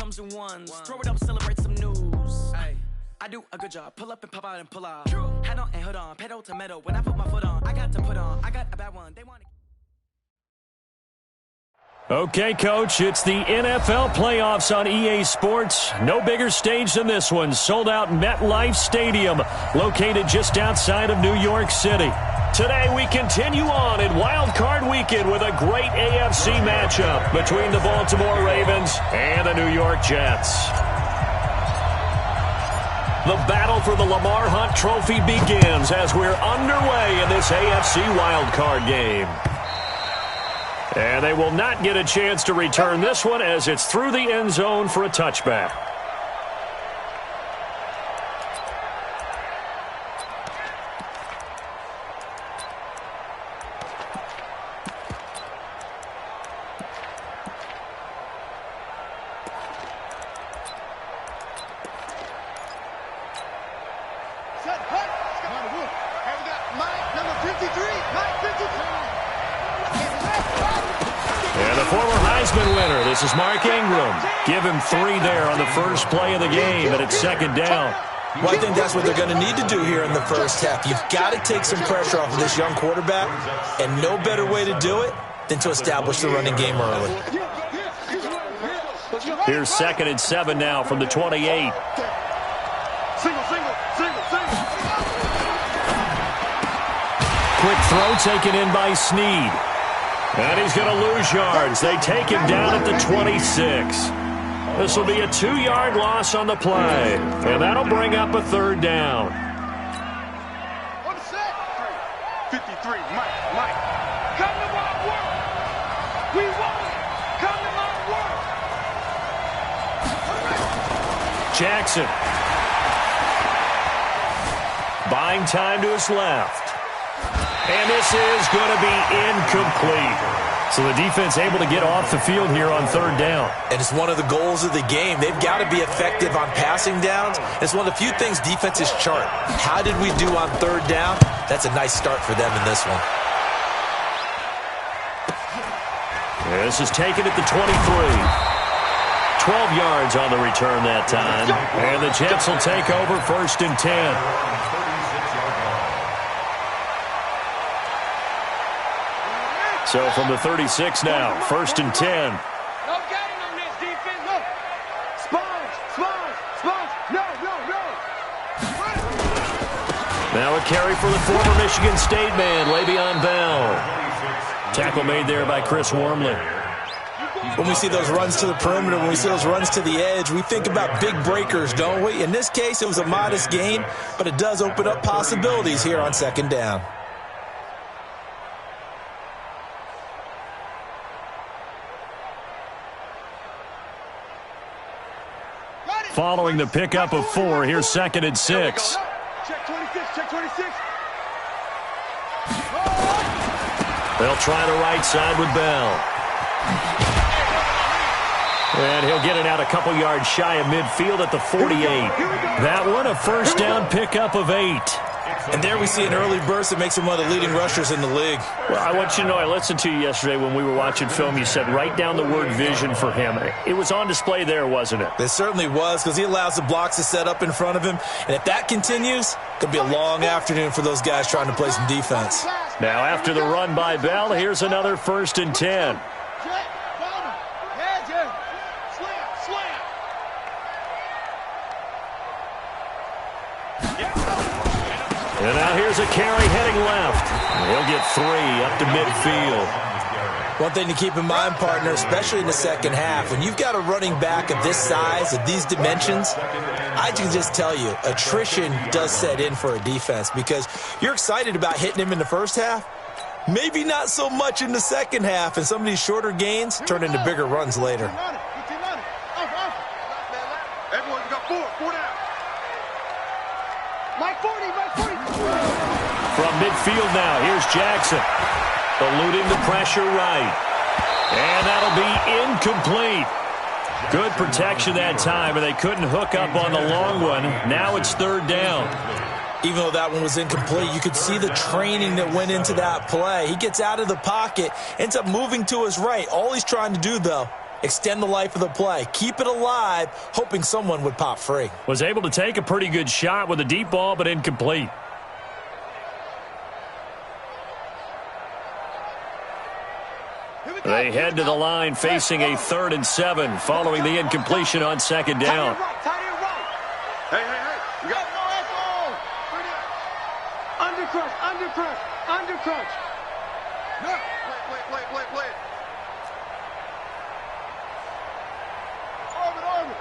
drums and ones. Throw it up, celebrate some news. Ay, I do a good job. Pull up and pop out and pull out. Head on and hood on, pedal to metal. When I put my foot on, I got to put on. I got a bad one. They want to. Okay, Coach, it's the NFL playoffs on EA Sports. No bigger stage than this one. Sold out MetLife Stadium, located just outside of New York City. Today, we continue on in Wild Card Weekend with a great AFC matchup between the Baltimore Ravens and the New York Jets. The battle for the Lamar Hunt Trophy begins as we're underway in this AFC Wild Card game. And they will not get a chance to return this one as it's through the end zone for a touchback. This is Mark Ingram. Give him 3 there on the first play of the game, and it's second down. Well, I think that's what they're going to need to do here in the first half. You've got to take some pressure off of this young quarterback, and no better way to do it than to establish the running game early. Here's 2nd and 7 now from the 28. Quick throw taken in by Snead. And he's going to lose yards. They take him down at the 26. This will be a 2-yard loss on the play. And that'll bring up a 3rd down. 53, Mike. Come to my work. We want it. Come to my work. Jackson. Buying time to his left. And this is going to be incomplete. So the defense able to get off the field here on 3rd down. And it's one of the goals of the game. They've got to be effective on passing downs. It's one of the few things defenses chart. How did we do on 3rd down? That's a nice start for them in this one. This is taken at the 23. 12 yards on the return that time. And the Jets will take over 1st and 10. So from the 36 now, 1st and 10. No gain on this defense. Look. Sponge. No. Now a carry for the former Michigan State man, Le'Veon Bell. Tackle made there by Chris Wormley. When we see those runs to the perimeter, when we see those runs to the edge, we think about big breakers, don't we? In this case, it was a modest gain, but it does open up possibilities here on 2nd down. Following the pickup of 4, here's 2nd and 6. Check 26. They'll try the right side with Bell. And he'll get it out a couple yards shy of midfield at the 48. That one a 1st down pickup of 8. And there we see an early burst that makes him one of the leading rushers in the league. Well, I want you to know, I listened to you yesterday when we were watching film. You said write down the word vision for him. It was on display there, wasn't it? It certainly was, because he allows the blocks to set up in front of him. And if that continues, it'll be a long afternoon for those guys trying to play some defense. Now, after the run by Bell, here's another 1st and 10. And now here's a carry heading left. He'll get 3 up to midfield. One thing to keep in mind, partner, especially in the second half, when you've got a running back of this size, of these dimensions, I can just tell you, attrition does set in for a defense because you're excited about hitting him in the first half. Maybe not so much in the second half, and some of these shorter gains turn into bigger runs later. Everyone's got 4 down. Mike 40. From midfield now, here's Jackson. Eluding the pressure right. And that'll be incomplete. Good protection that time, and they couldn't hook up on the long one. Now it's 3rd down. Even though that one was incomplete, you could see the training that went into that play. He gets out of the pocket, ends up moving to his right. All he's trying to do, though, extend the life of the play, keep it alive, hoping someone would pop free. Was able to take a pretty good shot with a deep ball, but incomplete. They head to the line facing a 3rd and 7 following the incompletion on 2nd down. Hey. You got no echo. Undercrunch. No. Play. Orbit.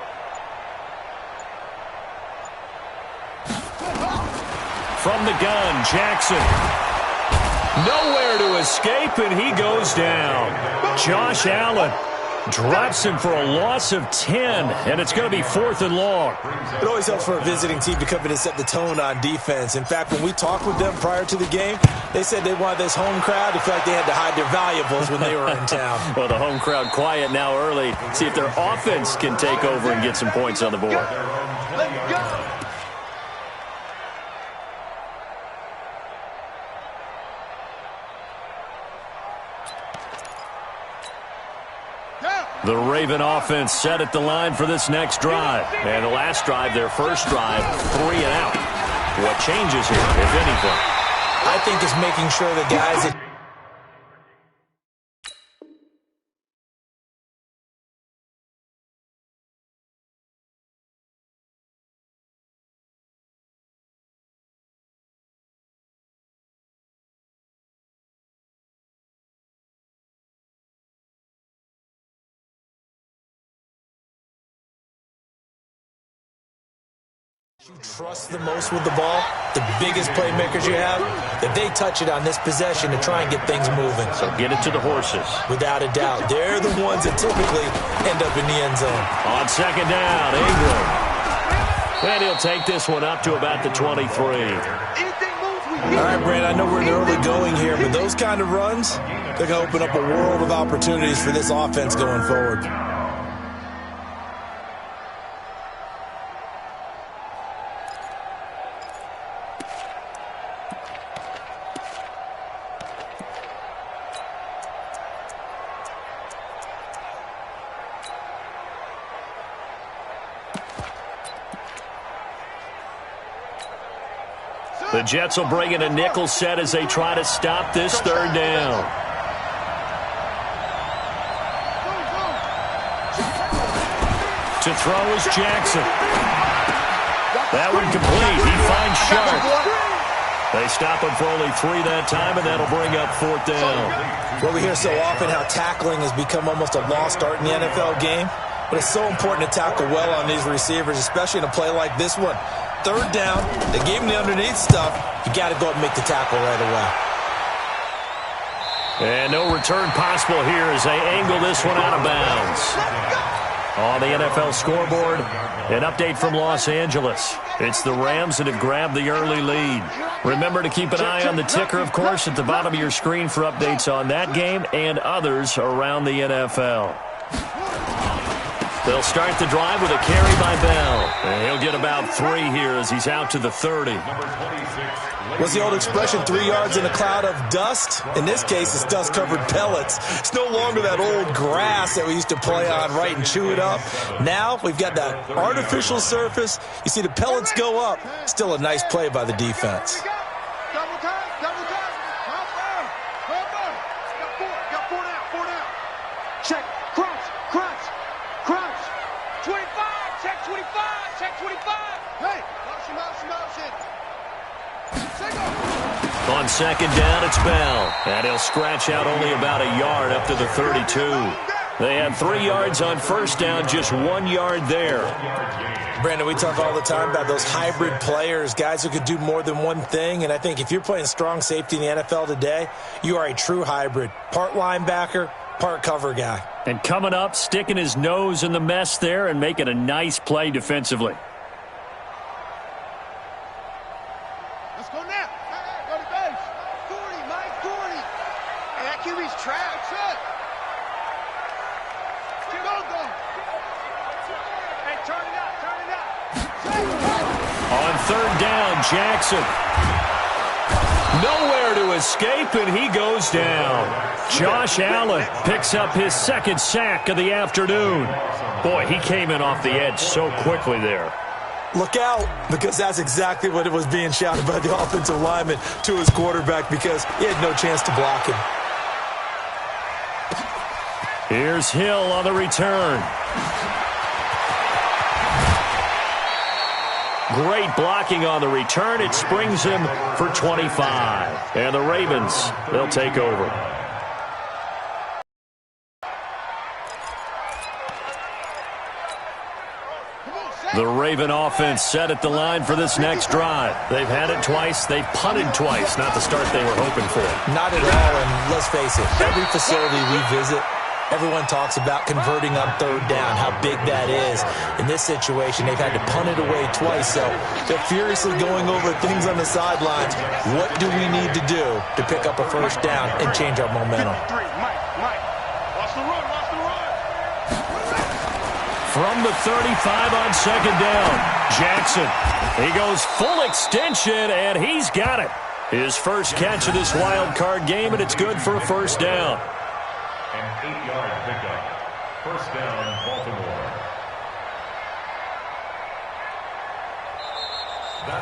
From the gun, Jackson. Nowhere to escape, and he goes down. Josh Allen drops him for a loss of 10, and it's going to be 4th and long. It always helps for a visiting team to come in and set the tone on defense. In fact, when we talked with them prior to the game, they said they wanted this home crowd to feel like they had to hide their valuables when they were in town. Well, the home crowd quiet now early. See if their offense can take over and get some points on the board. Let's go. The Raven offense set at the line for this next drive. And the last drive, their first drive, 3 and out. What changes here, if anything? I think it's making sure the guys... you trust the most with the ball, the biggest playmakers you have, that they touch it on this possession to try and get things moving. So get it to the horses. Without a doubt. They're the ones that typically end up in the end zone. On 2nd down, Ingram. And he'll take this one up to about the 23. All right, Brandon, I know we're in the early going here, but those kind of runs, they're going to open up a world of opportunities for this offense going forward. The Jets will bring in a nickel set as they try to stop this 3rd down. To throw is Jackson. That one complete. He finds Sharp. They stop him for only 3 that time, and that'll bring up 4th down. Well, we hear so often how tackling has become almost a lost art in the NFL game, but it's so important to tackle well on these receivers, especially in a play like this one. 3rd down, they gave him the underneath stuff. You got to go up and make the tackle right away. And no return possible here as they angle this one out of bounds. On the NFL scoreboard, an update from Los Angeles. It's the Rams that have grabbed the early lead. Remember to keep an eye on the ticker, of course, at the bottom of your screen for updates on that game and others around the NFL. They'll start the drive with a carry by Bell. And he'll get about 3 here as he's out to the 30. What's the old expression, 3 yards in a cloud of dust? In this case, it's dust-covered pellets. It's no longer that old grass that we used to play on, right, and chew it up. Now we've got that artificial surface. You see the pellets go up. Still a nice play by the defense. Double time. Got 4 down. Check. Crunch. 25. Check 25. Hey. Motion. On 2nd down, it's Bell. And he'll scratch out only about a yard up to the 32. They have 3 yards on 1st down, just 1 yard there. Brandon, we talk all the time about those hybrid players, guys who could do more than one thing. And I think if you're playing strong safety in the NFL today, you are a true hybrid. Part linebacker, part cover guy. And coming up, sticking his nose in the mess there and making a nice play defensively. Let's go now. Go to base. 40, Mike, 40. Hey, that QB's trapped. Go. Hey, turn it up. On 3rd down, Jackson. Nowhere to escape, and he goes down. Josh Allen picks up his second sack of the afternoon. Boy, he came in off the edge so quickly there. Look out, because that's exactly what it was being shouted by the offensive lineman to his quarterback, because he had no chance to block him. Here's Hill on the return. Great blocking on the return. It springs him for 25. And the Ravens, they'll take over. The Raven offense set at the line for this next drive. They've had it twice. They've punted twice. Not the start they were hoping for. Not at all, and let's face it, every facility we visit, everyone talks about converting on third down, how big that is. In this situation, they've had to punt it away twice, so they're furiously going over things on the sidelines. What do we need to do to pick up a first down and change our momentum? Watch the run, watch the run. From the 35 on second down, Jackson. He goes full extension, and he's got it. His first catch of this wild card game, and it's good for a first down. An 8-yard pickup. First down, Baltimore.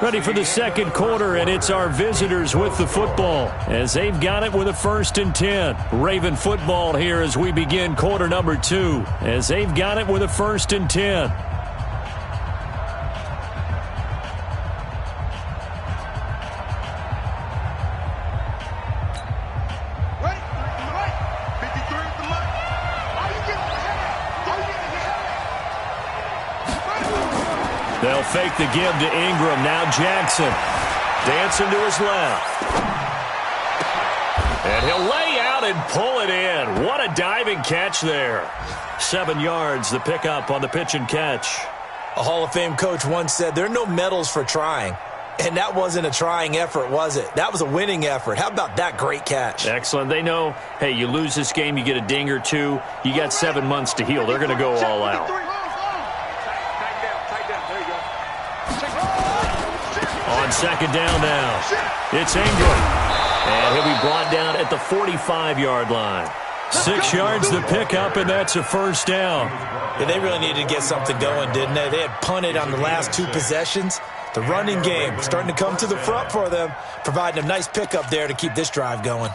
Ready for the second quarter, and it's our visitors with the football as they've got it with a 1st and 10. Raven football here as we begin quarter number 2 as they've got it with a 1st and 10. They'll fake the give to Ingram. Now Jackson dancing to his left. And he'll lay out and pull it in. What a diving catch there. 7 yards, the pickup on the pitch and catch. A Hall of Fame coach once said, there are no medals for trying. And that wasn't a trying effort, was it? That was a winning effort. How about that great catch? Excellent. They know, hey, you lose this game, you get a ding or two. You got 7 months to heal. They're going to go all out. On second down now, it's Ingram. And he'll be brought down at the 45-yard line. 6 yards the pickup, and that's a first down. Yeah, they really needed to get something going, didn't they? They had punted on the last 2 possessions. The running game starting to come to the front for them, providing a nice pickup there to keep this drive going.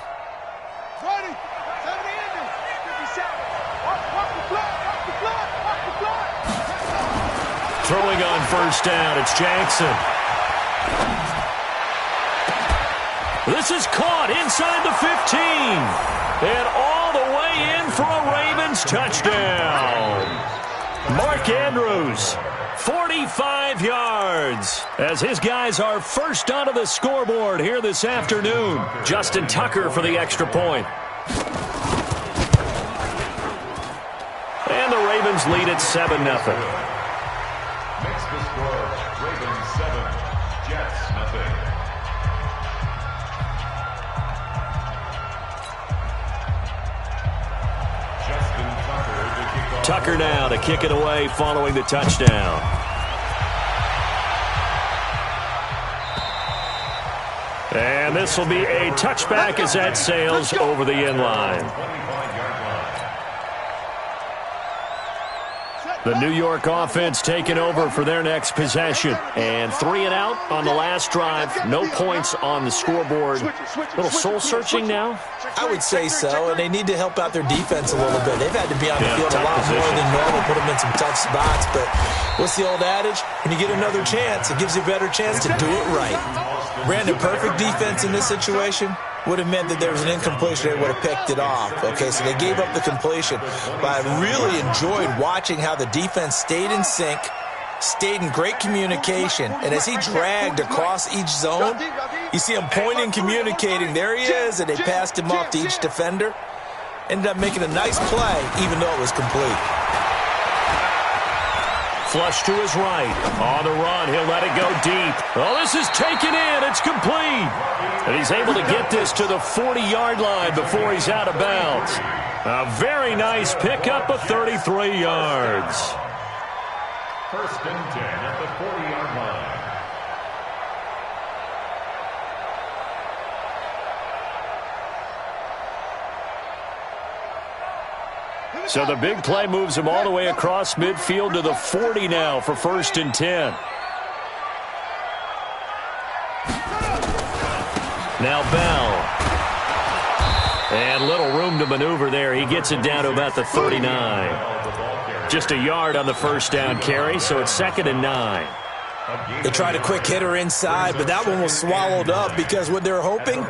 Throwing on first down, it's Jackson. This is caught inside the 15. And all the way in for a Ravens touchdown. Mark Andrews, 45 yards. As his guys are first onto the scoreboard here this afternoon. Justin Tucker for the extra point. And the Ravens lead at 7-0. Makes the score Ravens 7, Jets nothing. Tucker now to kick it away following the touchdown. And this will be a touchback as that sails over the end line. The New York offense taking over for their next possession. And 3 and out on the last drive. No points on the scoreboard. Little soul-searching now? I would say so, and they need to help out their defense a little bit. They've had to be on the field a lot more than normal, put them in some tough spots. But what's the old adage? When you get another chance, it gives you a better chance to do it right. Brandon, perfect defense in this situation would have meant that there was an incompletion. They would have picked it off. Okay, so they gave up the completion. But I really enjoyed watching how the defense stayed in sync, stayed in great communication. And as he dragged across each zone, you see him pointing, communicating. There he is, and they passed him off to each defender. Ended up making a nice play, even though it was complete. Flush to his right. On the run, he'll let it go deep. Oh, this is taken in. It's complete. And he's able to get this to the 40-yard line before he's out of bounds. A very nice pickup of 33 yards. First and 10 at the 40-yard line. So the big play moves him all the way across midfield to the 40 now for 1st and 10. Now Bell. And little room to maneuver there. He gets it down to about the 39. Just a yard on the first down carry, so it's 2nd and 9. They tried a quick hitter inside, but that one was swallowed up because what they're hoping,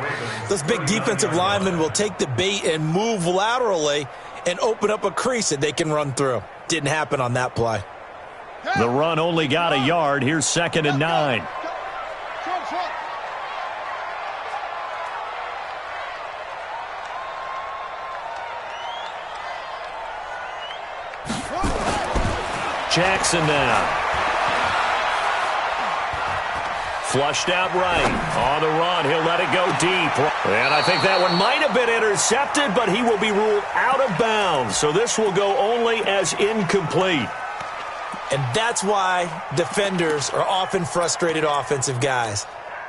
those big defensive linemen will take the bait and move laterally and open up a crease that they can run through. Didn't happen on that play. The run only got a yard. Here's 2nd and 9. Jackson now. Flushed out right. On the run, he'll let it go deep. And I think that one might have been intercepted, but he will be ruled out of bounds. So this will go only as incomplete. And that's why defenders are often frustrated offensive guys.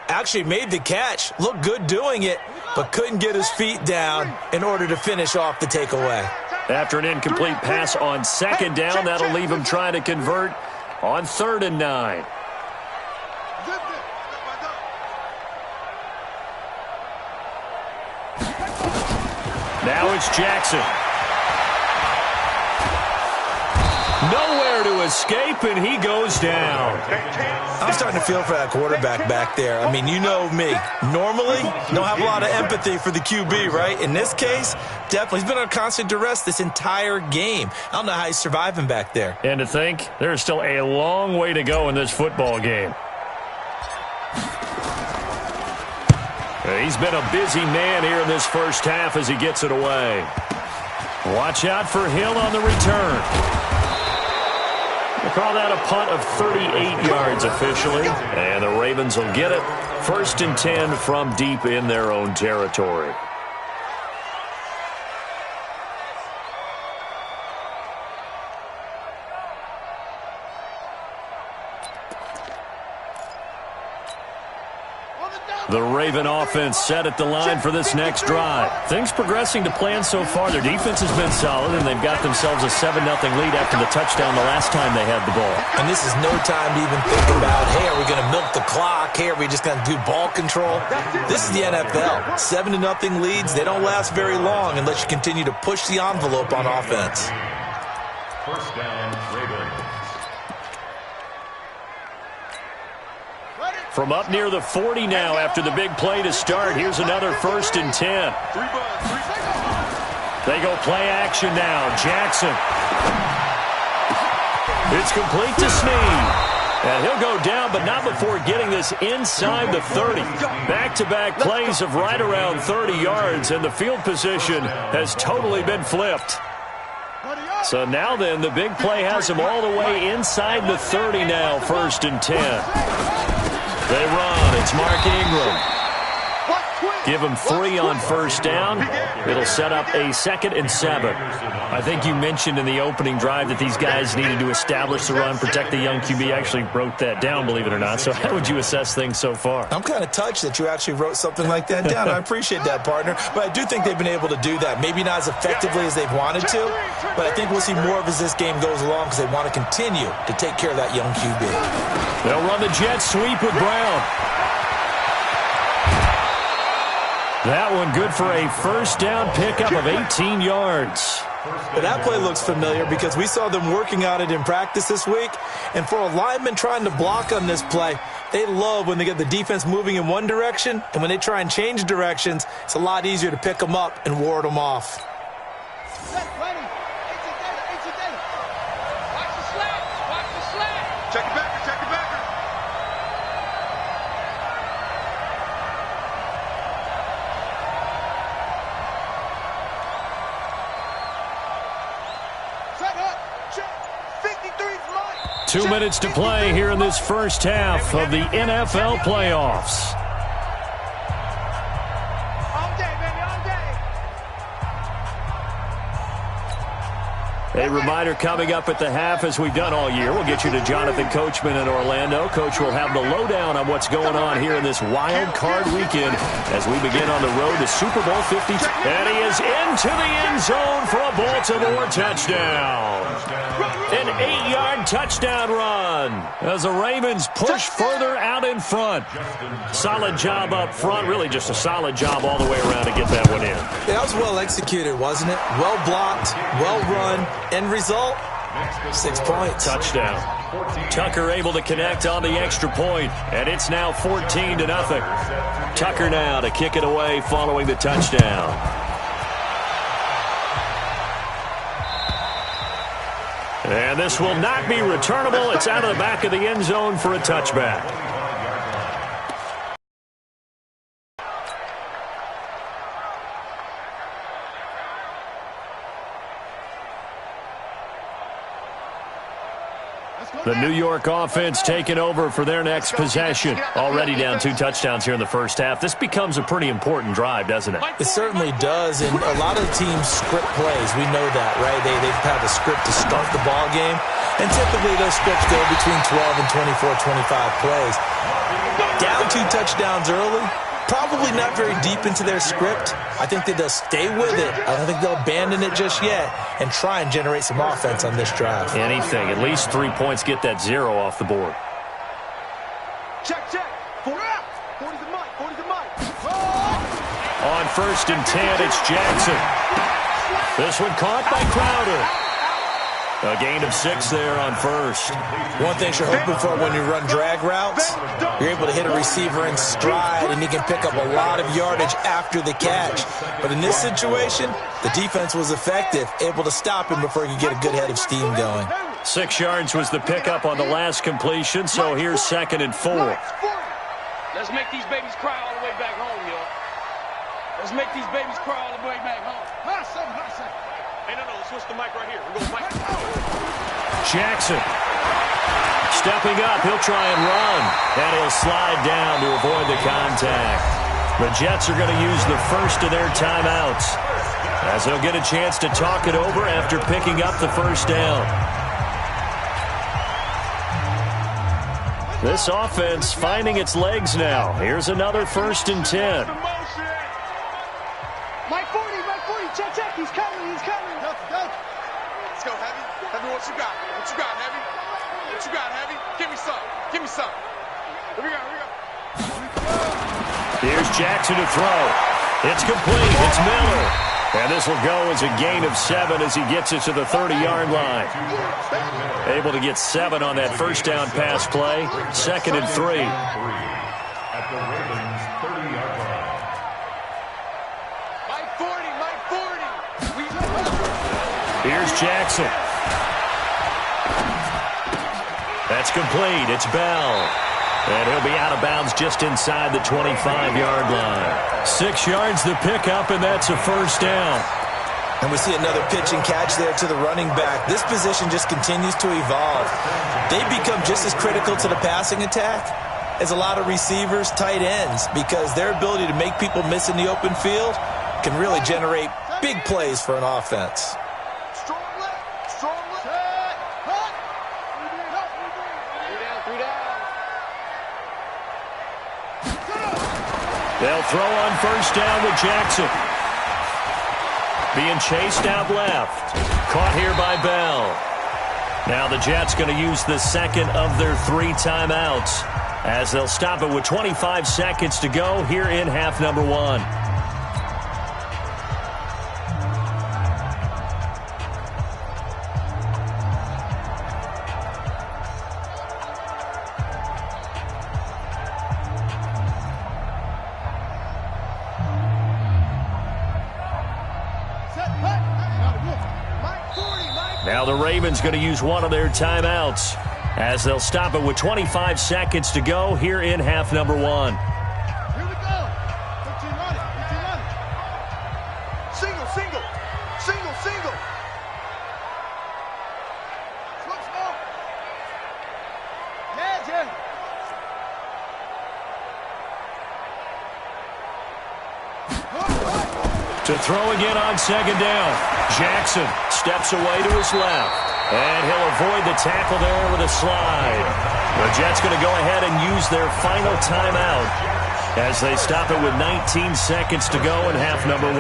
Actually made the catch, looked good doing it, but couldn't get his feet down in order to finish off the takeaway. After an incomplete pass on 2nd down, that'll leave him trying to convert on 3rd and 9. Now it's Jackson. Nowhere to escape, and he goes down. I'm starting to feel for that quarterback back there. I mean, you know me. Normally, don't have a lot of empathy for the QB, right? In this case, definitely. He's been under constant duress this entire game. I don't know how he's surviving back there. And to think, there's still a long way to go in this football game. He's been a busy man here in this first half as he gets it away. Watch out for Hill on the return. We'll call that a punt of 38 yards officially. And the Ravens will get it. 1st and 10 from deep in their own territory. The Raven offense set at the line for this next drive. Things progressing to plan so far. Their defense has been solid, and they've got themselves a 7-0 lead after the touchdown the last time they had the ball. And this is no time to even think about, hey, are we going to milk the clock? Hey, are we just going to do ball control? This is the NFL. 7-0 leads, they don't last very long unless you continue to push the envelope on offense. 1st down, Ravens. From up near the 40 now after the big play to start. Here's another 1st and 10. They go play action now. Jackson. It's complete to Snead. And he'll go down, but not before getting this inside the 30. Back-to-back plays of right around 30 yards, and the field position has totally been flipped. So now then, the big play has him all the way inside the 30 now, 1st and 10. They run. It's Mark Ingram. Give him 3 on 1st down. It'll set up a 2nd and 7. I think you mentioned in the opening drive that these guys needed to establish the run, protect the young QB. I actually wrote that down, believe it or not. So how would you assess things so far? I'm kind of touched that you actually wrote something like that down. I appreciate that, partner. But I do think they've been able to do that. Maybe not as effectively as they've wanted to, but I think we'll see more of as this game goes along because they want to continue to take care of that young QB. They'll run the jet sweep with Brown. That one good for a 1st down pickup of 18 yards. That play looks familiar because we saw them working on it in practice this week. And for a lineman trying to block on this play, they love when they get the defense moving in one direction. And when they try and change directions, it's a lot easier to pick them up and ward them off. Check it back, check it back. Set up, check. 53 flight. 2 minutes to play here in this first half of the NFL playoffs. All day, baby, all day. A reminder coming up at the half, as we've done all year. We'll get you to Jonathan Coachman in Orlando. Coach will have the lowdown on what's going on here in this wild card weekend as we begin on the road to Super Bowl 52. And he is into the end zone for a Baltimore touchdown. An 8-yard touchdown run as the Ravens push further out in front. Solid job up front. Really just a solid job all the way around to get that one in. Yeah, that was well executed, wasn't it? Well blocked, well run. End result, 6 points. Touchdown. Tucker able to connect on the extra point, and it's now 14-0. Tucker now to kick it away following the touchdown. And this will not be returnable. It's out of the back of the end zone for a touchback. The New York offense taking over for their next possession. Already down 2 touchdowns here in the first half. This becomes a pretty important drive, doesn't it? It certainly does, and a lot of teams script plays. We know that, right? They have a script to start the ball game, and typically those scripts go between 12 and 24, 25 plays. Down 2 touchdowns early, probably not very deep into their script. I think that they'll stay with it. I don't think they'll abandon it just yet and try and generate some offense on this drive. Anything. At least 3 points, get that 0 off the board. Check. 4 out. 40's the mic. 40's the mic. On 1st and 10, it's Jackson. This one caught by Crowder. A gain of 6 there on 1st. One thing you're hoping for when you run drag routes, you're able to hit a receiver in stride, and he can pick up a lot of yardage after the catch. But in this situation, the defense was effective, able to stop him before he could get a good head of steam going. 6 yards was the pickup on the last completion, so here's 2nd and 4. Let's make these babies cry all the way back home, y'all. Let's make these babies cry all the way back home. Hot second. Hey, no, let's switch the mic right here. We're going mic. Jackson stepping up. He'll try and run, and he'll slide down to avoid the contact. The Jets are going to use the first of their timeouts as they'll get a chance to talk it over after picking up the first down. This offense finding its legs now. Here's another 1st and 10. Mike 40, check, he's coming. Let's go, Heavy. Heavy, what you got, Heavy? What you got, Heavy? Give me some. Here we go. Here's Jackson to throw. It's complete. It's Miller. And this will go as a gain of 7 as he gets it to the 30-yard line. Able to get 7 on that first down pass play. 2nd and 3. At the Ravens' 30-yard line. Mike 40. Here's Jackson. That's complete. It's Bell. And he'll be out of bounds just inside the 25-yard line. 6 yards the pickup, and that's a first down. And we see another pitch and catch there to the running back. This position just continues to evolve. They become just as critical to the passing attack as a lot of receivers, tight ends, because their ability to make people miss in the open field can really generate big plays for an offense. Strong left. Three down. They'll throw on first down with Jackson. Being chased out left. Caught here by Bell. Now the Jets going to use the second of their 3 timeouts as they'll stop it with 25 seconds to go here in half number 1. Now the Ravens going to use one of their timeouts as they'll stop it with 25 seconds to go here in half number 1. Here we go. 15 on it. Single. Smoke. Yeah, Jim. To throw again on second down. Jackson steps away to his left. And he'll avoid the tackle there with a slide. The Jets going to go ahead and use their final timeout as they stop it with 19 seconds to go in half number 1.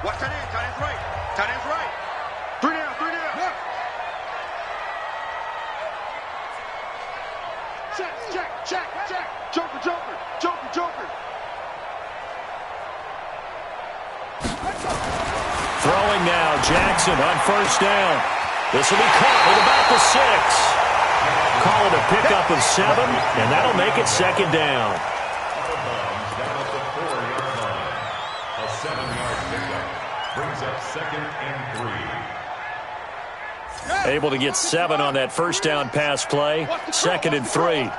Watch tight end. Tight end's right. Tight end's right. 3 down. 3 down. Yeah. Check. Joker. Throwing now, Jackson on first down. This will be caught at about the 6. Call it a pickup of 7, and that'll make it second down. Down at the 4-yard line. A 7-yard pickup brings up 2nd and 3. Able to get 7 on that first down pass play. 2nd and 3.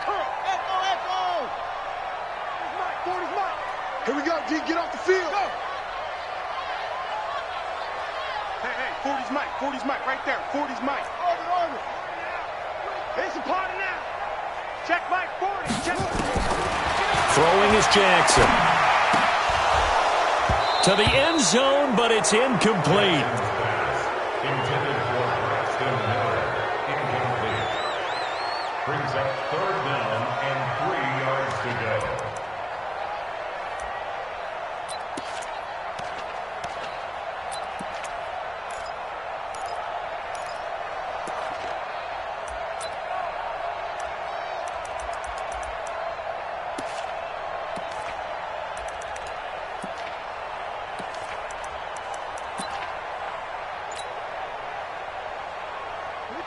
Here we go, D. Get off the field. Go. Hey, 40's Mike right there. 40's Mike. Arvin. It's a party now. Check Mike, 40. Check. Throwing is Jackson. To the end zone, but it's incomplete. Intended for Preston Miller. Incomplete. Brings up 3rd down and 3 yards to go.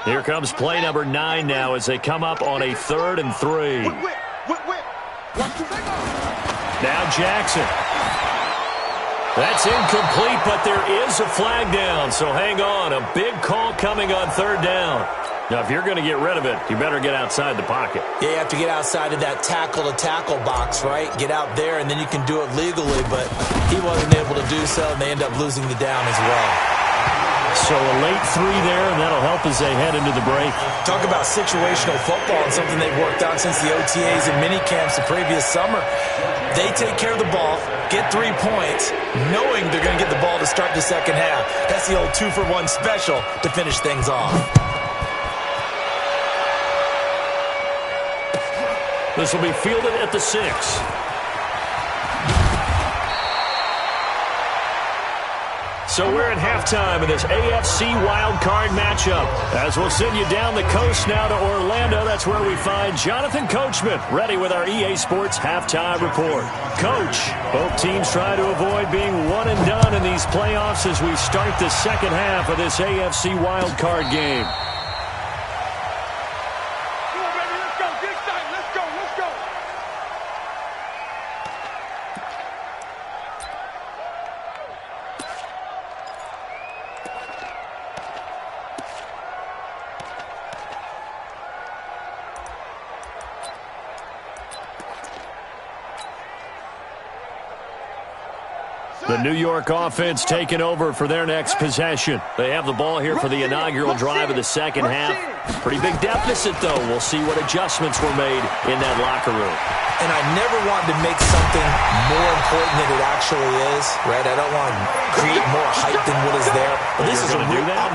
Here comes play number 9 now as they come up on a 3rd and 3. Now Jackson. That's incomplete, but there is a flag down, so hang on. A big call coming on 3rd down. Now, if you're going to get rid of it, you better get outside the pocket. Yeah, you have to get outside of that tackle-to-tackle box, right? Get out there, and then you can do it legally, but he wasn't able to do so, and they end up losing the down as well. So a late 3 there, and that'll help as they head into the break. Talk about situational football and something they've worked on since the OTAs and mini camps the previous summer. They take care of the ball, get 3 points, knowing they're going to get the ball to start the second half. That's the old 2-for-1 special to finish things off. This will be fielded at the 6. So we're at halftime in this AFC wildcard matchup. As we'll send you down the coast now to Orlando, that's where we find Jonathan Coachman, ready with our EA Sports halftime report. Coach, both teams try to avoid being one and done in these playoffs as we start the second half of this AFC wildcard game. The New York offense taking over for their next possession. They have the ball here for the inaugural drive of the second half. Pretty big deficit, though. We'll see what adjustments were made in that locker room. And I never wanted to make something more important than it actually is, right? I don't want to create more hype than what is there. But this is I'm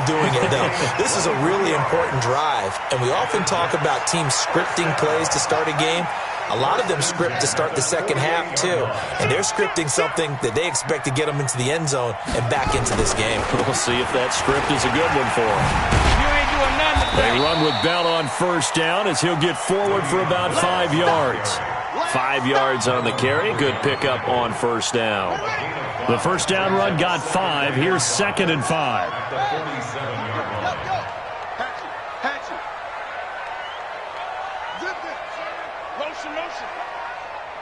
doing it, though. This is a really important drive. And we often talk about teams scripting plays to start a game. A lot of them script to start the second half, too. And they're scripting something that they expect to get them into the end zone and back into this game. We'll see if that script is a good one for them. You ain't doing nothing today. They run with Bell on first down as he'll get forward for about 5 yards. 5 yards on the carry. Good pickup on first down. The first down run got 5. Here's 2nd and 5. At the 47-yard line. Motion.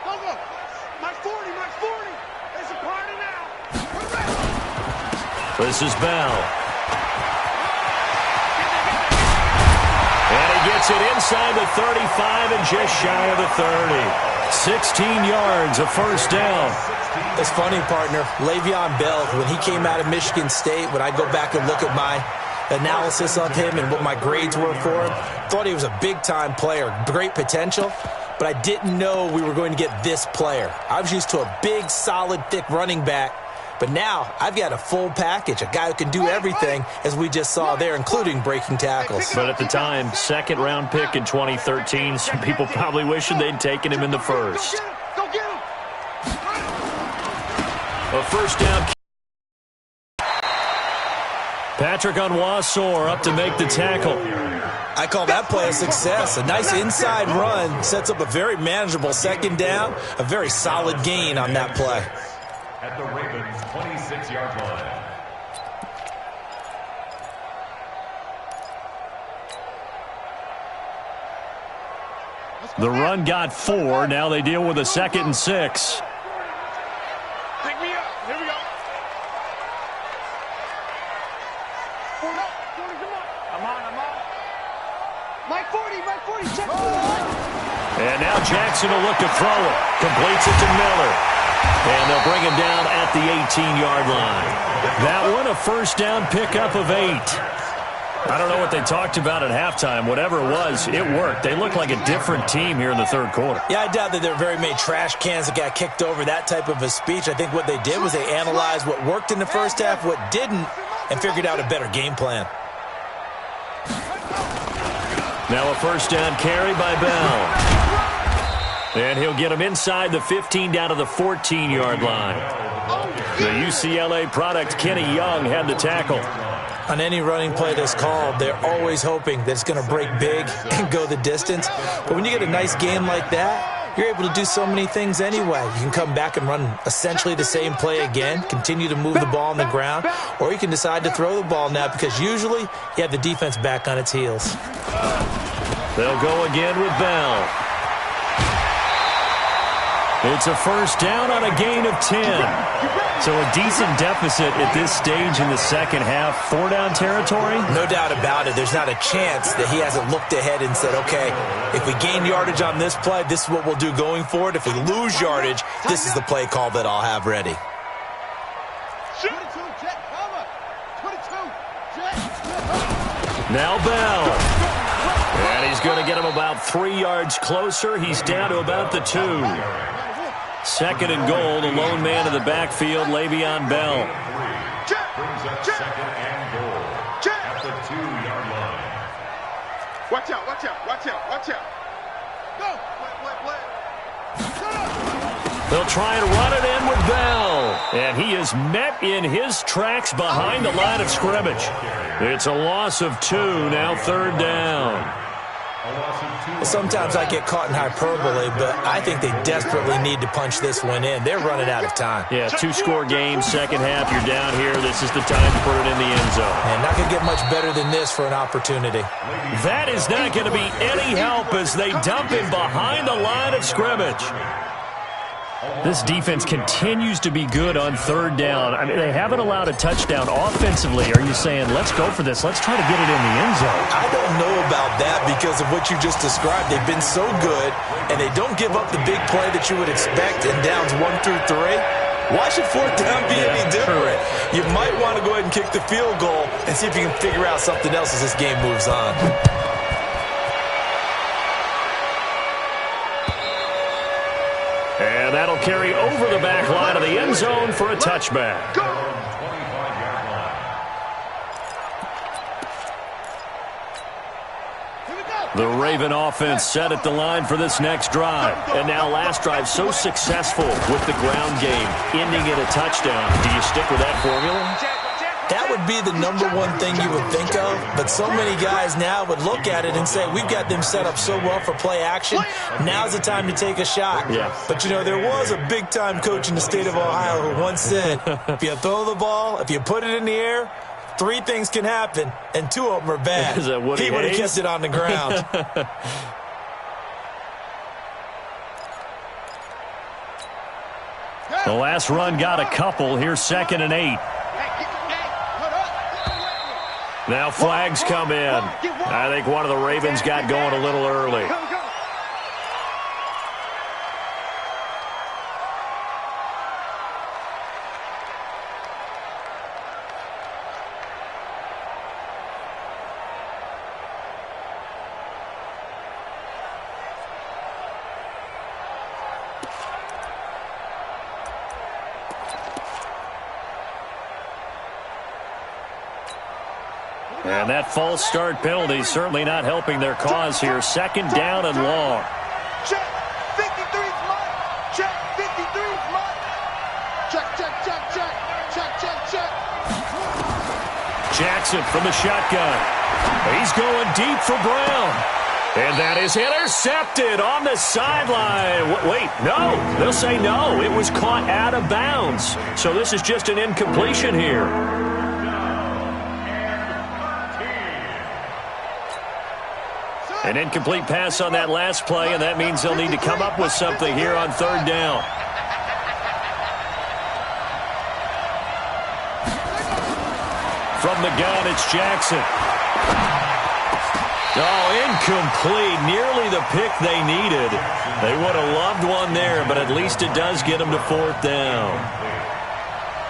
Go. My 40. There's a party now. This is Bell. And he gets it inside the 35 and just shy of the 30. 16 yards, a first down. It's funny, partner. Le'Veon Bell, when he came out of Michigan State, when I go back and look at my analysis of him and what my grades were for him. Thought he was a big-time player, great potential, but I didn't know we were going to get this player. I was used to a big, solid, thick running back, but now I've got a full package, a guy who can do everything, as we just saw there, including breaking tackles. But at the time, second-round pick in 2013, some people probably wishing they'd taken him in the first. A first down. Patrick Onwuasor up to make the tackle. I call that play a success. A nice inside run sets up a very manageable second down, a very solid gain on that play. At the Ravens' 26-yard line. The run got 4. Now they deal with a 2nd and 6. Pick me up. Here we go. I'm on. Mike 40, check. And now Jackson will look to throw it. Completes it to Miller. And they'll bring him down at the 18-yard line. That one, a first down pickup of 8. I don't know what they talked about at halftime. Whatever it was, it worked. They look like a different team here in the third quarter. Yeah, I doubt that there were very many trash cans that got kicked over, that type of a speech. I think what they did was they analyzed what worked in the first half, what didn't, and figured out a better game plan. Now a first down carry by Bell. And he'll get him inside the 15 down to the 14-yard line. The UCLA product, Kenny Young, had the tackle. On any running play that's called, they're always hoping that it's going to break big and go the distance. But when you get a nice game like that, you're able to do so many things anyway. You can come back and run essentially the same play again, continue to move the ball on the ground, or you can decide to throw the ball now because usually you have the defense back on its heels. They'll go again with Bell. It's a first down on a gain of 10. So a decent deficit at this stage in the second half. 4-down territory? No doubt about it. There's not a chance that he hasn't looked ahead and said, okay, if we gain yardage on this play, this is what we'll do going forward. If we lose yardage, this is the play call that I'll have ready. 22, jet, cover. 22, jet. Now Bell. And he's going to get him about 3 yards closer. He's down to about the 2. Second and goal, the lone man in the backfield, Le'Veon Bell. Brings up second and goal at the 2-yard line. Watch out. Go. They'll try and run it in with Bell. And he is met in his tracks behind the line of scrimmage. It's a loss of 2, now third down. Sometimes I get caught in hyperbole, but I think they desperately need to punch this one in. They're running out of time. Yeah, 2-score game, second half, you're down here. This is the time to put it in the end zone. And not going to get much better than this for an opportunity. That is not going to be any help as they dump him behind the line of scrimmage. This defense continues to be good on third down. I mean, they haven't allowed a touchdown offensively. Are you saying, let's go for this, let's try to get it in the end zone? I don't know about that because of what you just described. They've been so good, and they don't give up the big play that you would expect in downs 1 through 3. Why should fourth down be any different? You might want to go ahead and kick the field goal and see if you can figure out something else as this game moves on. And that'll carry over the back line of the end zone for a touchback. The Raven offense set at the line for this next drive. And now last drive so successful with the ground game, ending in a touchdown. Do you stick with that formula? That would be the number one thing you would think of, but so many guys now would look at it and say, we've got them set up so well for play action, now's the time to take a shot. Yeah. But, you know, there was a big-time coach in the state of Ohio who once said, if you throw the ball, if you put it in the air, 3 things can happen, and 2 of them are bad. Is that Woody He would have Hayes? kept it on the ground. The last run got a couple. Here's 2nd and 8. Now flags come in. I think one of the Ravens got going a little early. And that false start penalty certainly not helping their cause here. Second down and long. Check. 53's mine. Check. 53's mine. Check, check, check, check. Check, check, check. Jackson from the shotgun. He's going deep for Brown. And that is intercepted on the sideline. Wait, no. They'll say no. It was caught out of bounds. So this is just an incompletion here. An incomplete pass on that last play, and that means they'll need to come up with something here on third down. From the gun, it's Jackson. Oh, incomplete. Nearly the pick they needed. They would have loved one there, but at least it does get them to fourth down.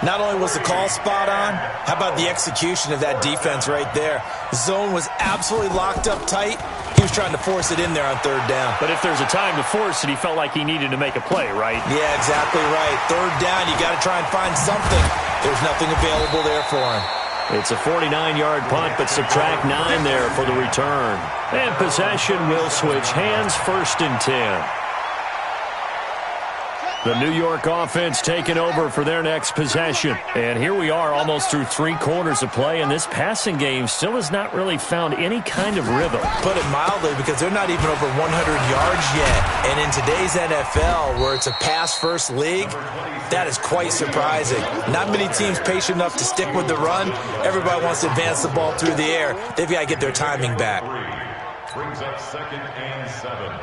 Not only was the call spot on, how about the execution of that defense right there? The zone was absolutely locked up tight. He was trying to force it in there on third down. But if there's a time to force it, he felt like he needed to make a play, right? Yeah, exactly right. Third down, you got to try and find something. There's nothing available there for him. It's a 49-yard punt, but subtract 9 there for the return. And possession will switch hands, 1st and 10. The New York offense taking over for their next possession. And here we are almost through 3 quarters of play, and this passing game still has not really found any kind of rhythm. Put it mildly, because they're not even over 100 yards yet. And in today's NFL, where it's a pass-first league, that is quite surprising. Not many teams patient enough to stick with the run. Everybody wants to advance the ball through the air. They've got to get their timing back. Brings up 2nd and 7.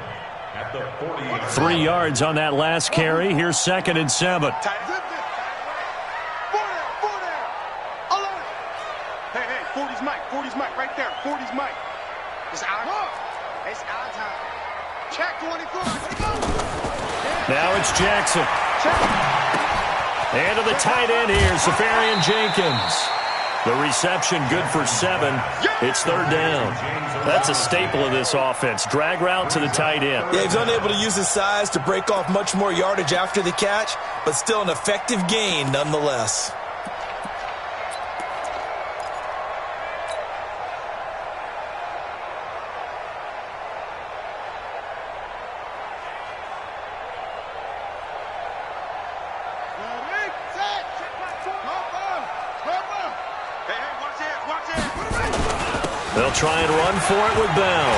At the 40. 3 yards on that last carry. Here's 2nd and 7. Hey, hey, 40's Mike. 40's Mike right there. 40's Mike. It's our time. It's our time. Check 24. Now it's Jackson. Check. And to the tight end here, Safarian Jenkins. The reception good for 7. It's 3rd down. That's a staple of this offense. Drag route to the tight end. Yeah, he's unable to use his size to break off much more yardage after the catch, but still an effective gain nonetheless. They'll try and run for it with Bell.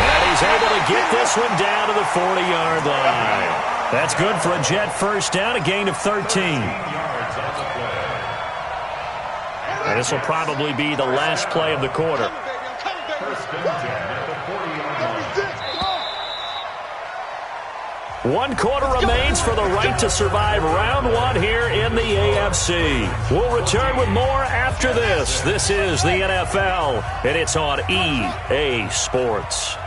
And he's able to get this one down to the 40-yard line. That's good for a Jet 1st down, a gain of 13. And this will probably be the last play of the quarter. 1st and 10 at the 40-yard line. 1 quarter remains for the right to survive round 1 here in the AFC. We'll return with more after this. This is the NFL, and it's on EA Sports.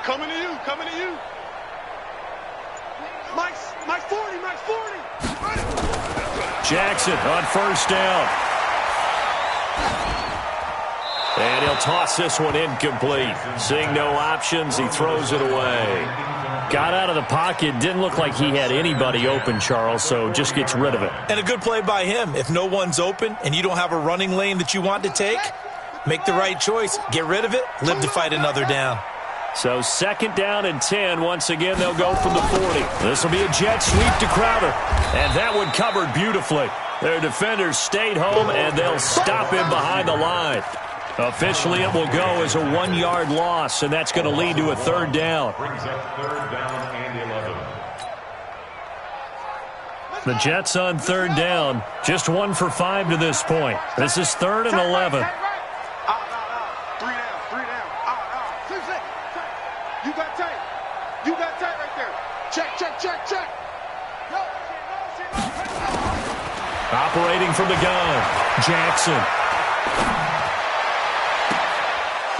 Coming to you, coming to you. Mike's 40, Mike's 40. Jackson on 1st down. And he'll toss this one incomplete. Seeing no options, he throws it away. Got out of the pocket, didn't look like he had anybody open, Charles, so just gets rid of it. And a good play by him. If no one's open and you don't have a running lane that you want to take, make the right choice. Get rid of it. Live to fight another down. So 2nd down and 10. Once again, they'll go from the 40. This will be a jet sweep to Crowder. And that one covered beautifully. Their defenders stayed home, and they'll stop him behind the line. Officially, it will go as a 1-yard loss, and that's going to lead to a 3rd down. Brings up 3rd down and 11. The Jets on 3rd down. Just 1 for 5 to this point. This is 3rd and 11. Operating from the gun, Jackson.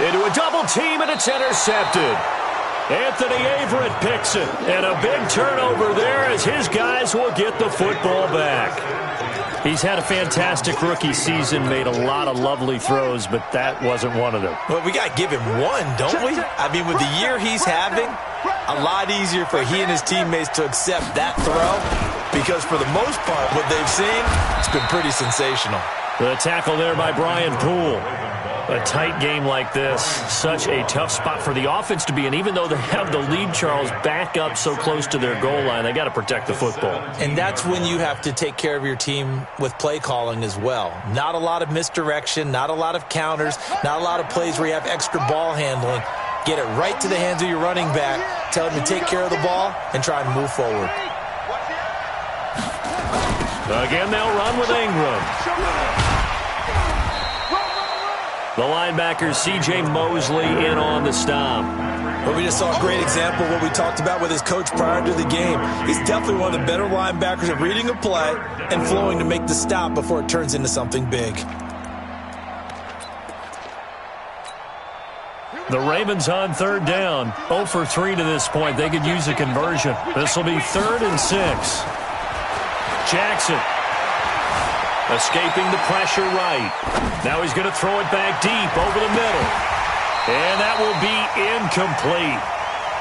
Into a double team, and it's intercepted. Anthony Averett picks it, and a big turnover there as his guys will get the football back. He's had a fantastic rookie season, made a lot of lovely throws, but that wasn't one of them. Well, we got to give him one, don't we? I mean, with the year he's having, a lot easier for he and his teammates to accept that throw because for the most part, what they've seen, it's been pretty sensational. The tackle there by Brian Poole. A tight game like this, such a tough spot for the offense to be in. Even though they have the lead, Charles, back up so close to their goal line, they got to protect the football. And that's when you have to take care of your team with play calling as well. Not a lot of misdirection, not a lot of counters, not a lot of plays where you have extra ball handling. Get it right to the hands of your running back, tell him to take care of the ball, and try and move forward. Again, they'll run with Ingram. The linebacker, C.J. Mosley, in on the stop. Well, we just saw a great example of what we talked about with his coach prior to the game. He's definitely one of the better linebackers at reading a play and flowing to make the stop before it turns into something big. The Ravens on third down. 0 for 3 to this point. They could use a conversion. This will be 3rd and 6. Jackson. Escaping the pressure right. Now he's going to throw it back deep over the middle. And that will be incomplete.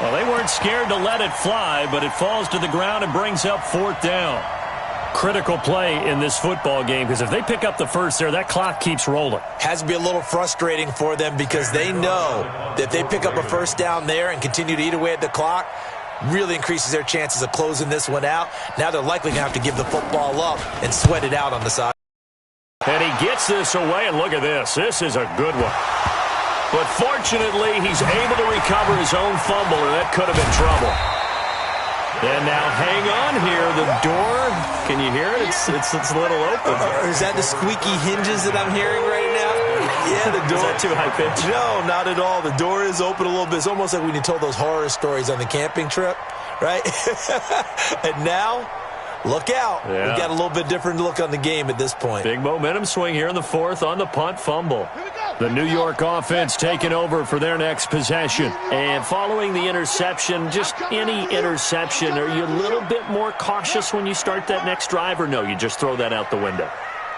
Well, they weren't scared to let it fly, but it falls to the ground and brings up 4th down. Critical play in this football game because if they pick up the first there, that clock keeps rolling. Has to be a little frustrating for them because they know that if they pick up a first down there and continue to eat away at the clock, really increases their chances of closing this one out. Now they're likely going to have to give the football up and sweat it out on the side. And he gets this away, and look at this. This is a good one. But fortunately, he's able to recover his own fumble, or that could have been trouble. And now hang on here. The door, can you hear it? It's a little open. Is that the squeaky hinges that I'm hearing right now? Yeah, the door. Is that too high pitch? No, not at all. The door is open a little bit. It's almost like when you told those horror stories on the camping trip, right? And now, look out. Yeah. We've got a little bit different look on the game at this point. Big momentum swing here in the 4th on the punt fumble. The New York offense taking over for their next possession. And following the interception, just any interception, are you a little bit more cautious when you start that next drive, or no, you just throw that out the window?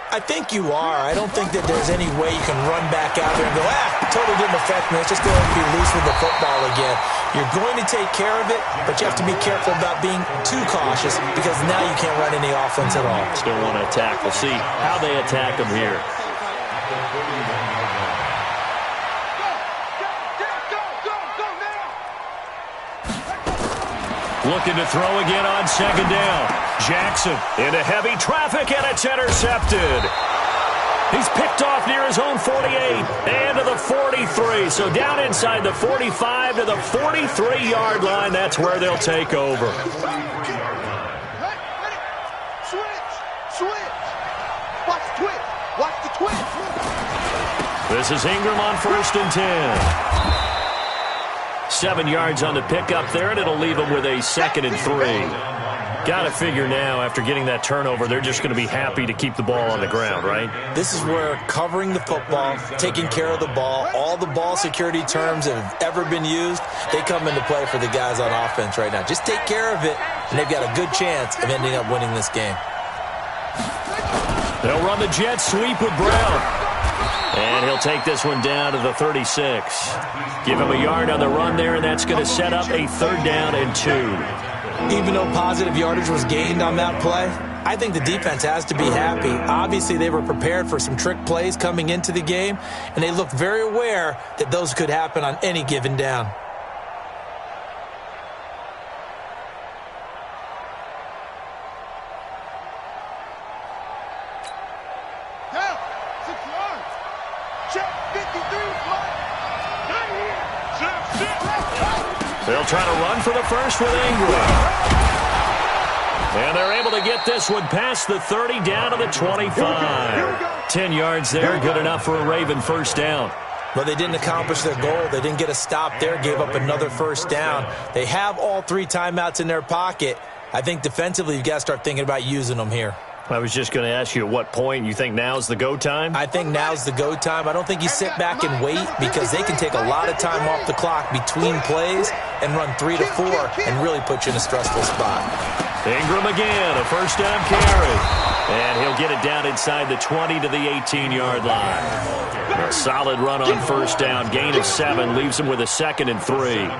I think you are. I don't think that there's any way you can run back out there and go, totally didn't affect me. Let's just go ahead and be loose with the football again. You're going to take care of it, but you have to be careful about being too cautious because now you can't run any offense at all. Still want to attack. We'll see how they attack them here. Looking to throw again on 2nd down. Jackson into heavy traffic, and it's intercepted. He's picked off near his own 48 and to the 43. So down inside the 45 to the 43-yard line. That's where they'll take over. Switch. Watch the twitch. Watch the twitch. This is Ingram on 1st and 10. 7 yards on the pickup there, and it'll leave them with a 2nd and 3. Got to figure now, after getting that turnover, they're just going to be happy to keep the ball on the ground, right? This is where covering the football, taking care of the ball, all the ball security terms that have ever been used, they come into play for the guys on offense right now. Just take care of it, and they've got a good chance of ending up winning this game. They'll run the jet sweep with Brown. And he'll take this one down to the 36. Give him a yard on the run there, and that's going to set up a 3rd down and 2. Even though positive yardage was gained on that play, I think the defense has to be happy. Obviously, they were prepared for some trick plays coming into the game, and they looked very aware that those could happen on any given down. They'll try to run for the first with Ingram. And they're able to get this one past the 30 down to the 25. 10 yards there, good enough for a Raven 1st down. Well, they didn't accomplish their goal. They didn't get a stop there, gave up another 1st down. They have all 3 timeouts in their pocket. I think defensively you've got to start thinking about using them here. I was just going to ask you at what point you think now's the go time? I think now's the go time. I don't think you sit back and wait because they can take a lot of time off the clock between plays and run 3 to 4 and really put you in a stressful spot. Ingram again, a first down carry. And he'll get it down inside the 20 to the 18-yard line. A solid run on first down. Gain of 7 leaves him with a 2nd and 3.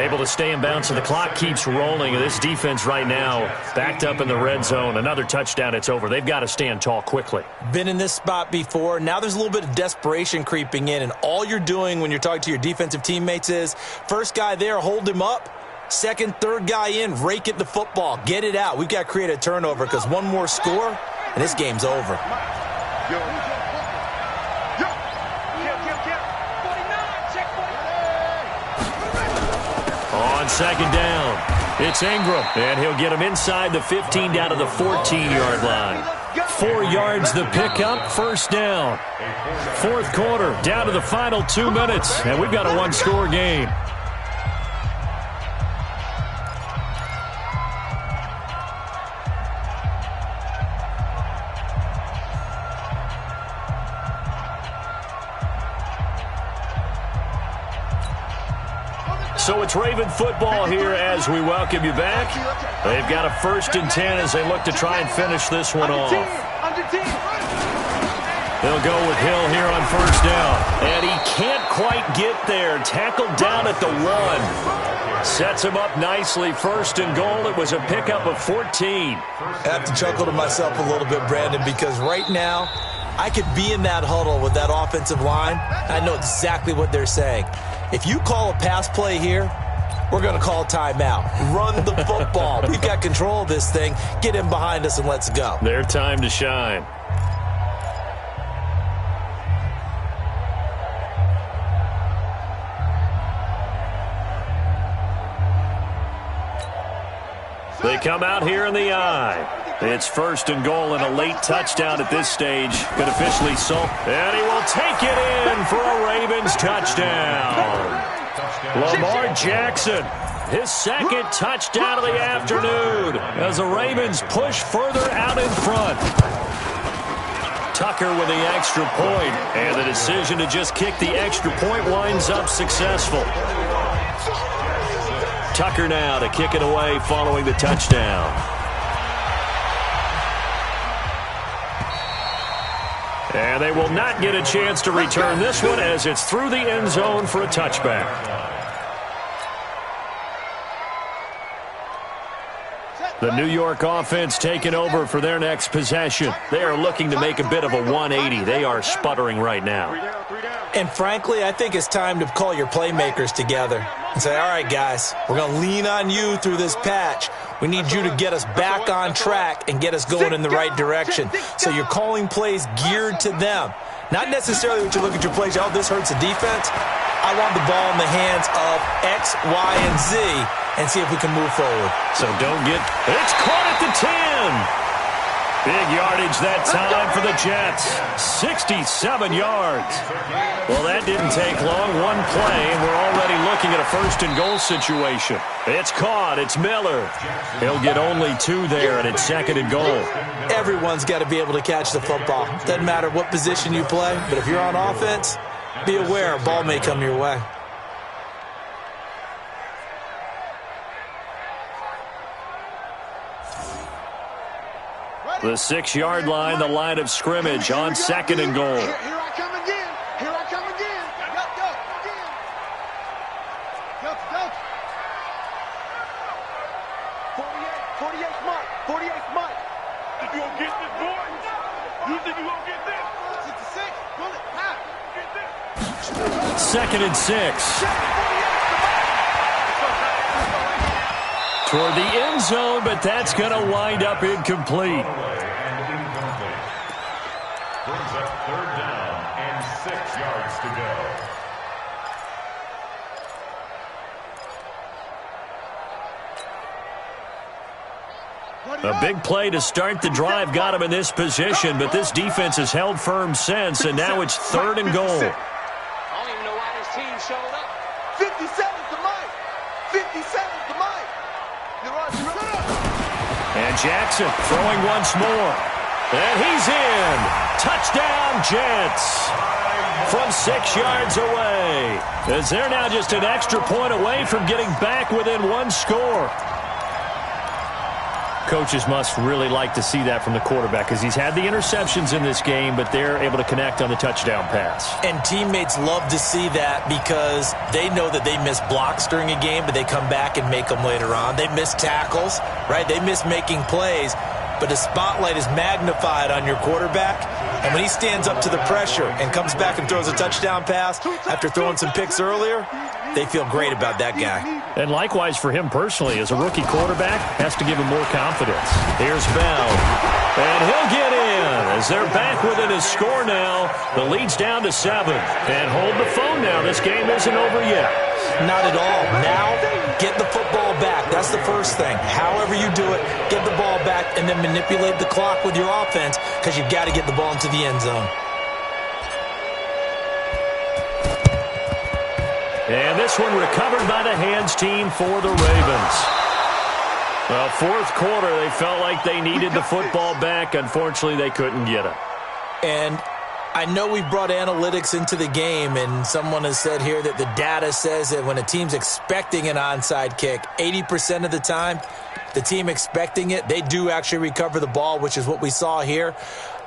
Able to stay in bounds, so the clock keeps rolling. This defense right now backed up in the red zone. Another touchdown, it's over. They've got to stand tall quickly. Been in this spot before. Now there's a little bit of desperation creeping in, and all you're doing when you're talking to your defensive teammates is first guy there, hold him up. Second, third guy in, rake at the football. Get it out. We've got to create a turnover because one more score, and this game's over. On second down, it's Ingram, and he'll get him inside the 15 down to the 14-yard line. 4 yards the pickup, first down. Fourth quarter, down to the final 2 minutes, and we've got a one-score game. So it's Raven football here as we welcome you back. They've got a 1st and 10 as they look to try and finish this one off. They'll go with Hill here on first down. And he can't quite get there. Tackled down at the 1. Sets him up nicely. 1st and goal. It was a pickup of 14. I have to chuckle to myself a little bit, Brandon, because right now I could be in that huddle with that offensive line. I know exactly what they're saying. If you call a pass play here, we're going to call timeout. Run the football. We've got control of this thing. Get in behind us and let's go. Their time to shine. They come out here in the eye. It's 1st and goal and a late touchdown at this stage. Could officially sold. And he will take it in for a Ravens touchdown. Lamar Jackson, his 2nd touchdown of the afternoon as the Ravens push further out in front. Tucker with the extra point, and the decision to just kick the extra point winds up successful. Tucker now to kick it away following the touchdown. And they will not get a chance to return this one as it's through the end zone for a touchback. The New York offense taking over for their next possession. They are looking to make a bit of a 180. They are sputtering right now. And frankly, I think it's time to call your playmakers together and say, all right, guys, we're going to lean on you through this patch. We need you to get us back on track and get us going in the right direction. So you're calling plays geared to them. Not necessarily what you look at your plays, oh, this hurts the defense. I want the ball in the hands of X, Y, and Z and see if we can move forward. So don't get, it's caught at the 10. Big yardage that time for the Jets. 67 yards. Well, that didn't take long. One play, and we're already looking at a 1st and goal situation. It's caught. It's Miller. He'll get only 2 there, and it's 2nd and goal. Everyone's got to be able to catch the football. Doesn't matter what position you play, but if you're on offense, be aware a ball may come your way. The 6-yard line, the line of scrimmage on 2nd and goal. Here I come again. Here I come again. Go again. Go. 48 Mike. 48 Mike. Think you gonna get this, boy? You think you gonna get this? 66. Pull it. Now. Get this. 2nd and 6. Toward the end zone, but that's going to wind up incomplete. Brings up 3rd down and 6 yards to go. A big play to start the drive got him in this position, but this defense has held firm since, and now it's 3rd and goal. I don't even know why this team showed up. 57 to Mike. 57 to Mike. And Jackson throwing once more. And he's in. Touchdown, Jets. From 6 yards away. As they're now just an extra point away from getting back within one score. Coaches must really like to see that from the quarterback because he's had the interceptions in this game, but they're able to connect on the touchdown pass. And teammates love to see that because they know that they miss blocks during a game, but they come back and make them later on. They miss tackles, right? They miss making plays, but the spotlight is magnified on your quarterback. And when he stands up to the pressure and comes back and throws a touchdown pass after throwing some picks earlier, they feel great about that guy. And likewise for him personally, as a rookie quarterback, has to give him more confidence. Here's Bell. And he'll get in as they're back within his score now. The lead's down to 7. And hold the phone now. This game isn't over yet. Not at all. Now, get the football back. That's the first thing. However you do it, get the ball back and then manipulate the clock with your offense because you've got to get the ball into the end zone. And this one recovered by the hands team for the Ravens. Well, fourth quarter, they felt like they needed the football back. Unfortunately, they couldn't get it. And I know we brought analytics into the game, and someone has said here that the data says that when a team's expecting an onside kick, 80% of the time, the team expecting it, they do actually recover the ball, which is what we saw here.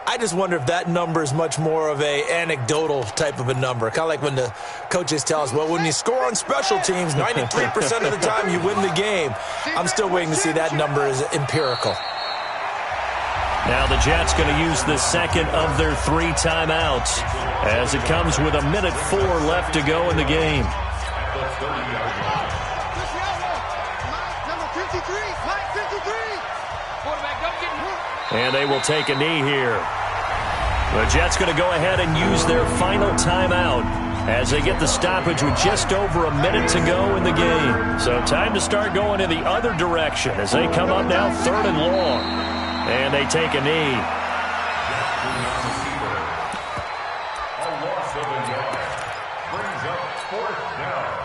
I just wonder if that number is much more of a anecdotal type of a number. Kind of like when the coaches tell us, well, when you score on special teams, 93% of the time you win the game. I'm still waiting to see that number is empirical. Now the Jets going to use the second of their 3 timeouts as it comes with 1:04 left to go in the game. And they will take a knee here. The Jets going to go ahead and use their final timeout as they get the stoppage with just over a minute to go in the game. So time to start going in the other direction as they come up now 3rd and long. And they take a knee.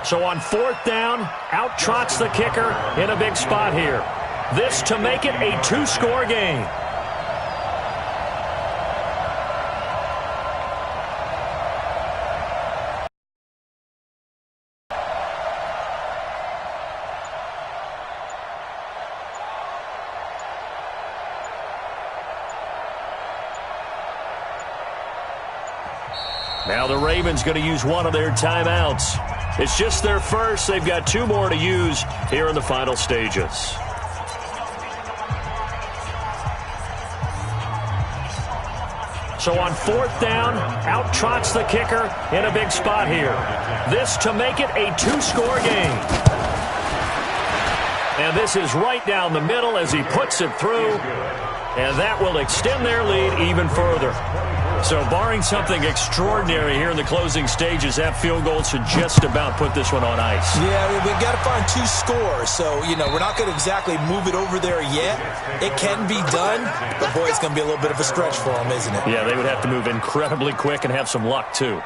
So on 4th down, out trots the kicker in a big spot here. This to make it a 2-score game. Now the Ravens going to use one of their timeouts. It's just their first. They've got 2 more to use here in the final stages. So on 4th down, out trots the kicker in a big spot here. This to make it a 2-score game. And this is right down the middle as he puts it through. And that will extend their lead even further. So barring something extraordinary here in the closing stages, that field goal should just about put this one on ice. Yeah, we've got to find 2 scores. So, we're not going to exactly move it over there yet. It can be done, but boy, it's going to be a little bit of a stretch for them, isn't it? Yeah, they would have to move incredibly quick and have some luck, too.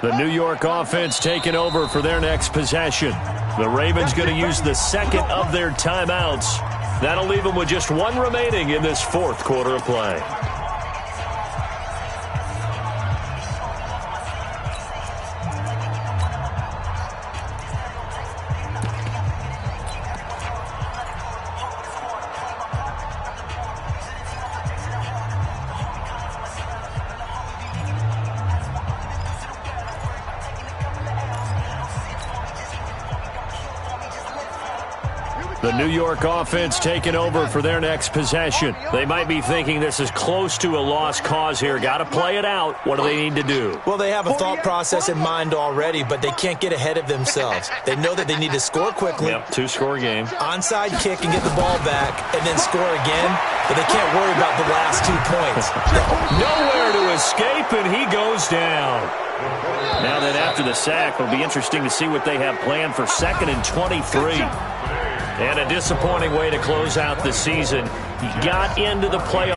The New York offense taking over for their next possession. The Ravens going to use the second of their timeouts. That'll leave them with just 1 remaining in this 4th quarter of play. The New York offense taking over for their next possession. They might be thinking this is close to a lost cause here. Got to play it out. What do they need to do? Well, they have a thought process in mind already, but they can't get ahead of themselves. They know that they need to score quickly. Yep, two-score game. Onside kick and get the ball back, and then score again, but they can't worry about the last 2 points. Nowhere to escape, and he goes down. Now then, after the sack, it'll be interesting to see what they have planned for 2nd and 23. And a disappointing way to close out the season. He got into the playoffs.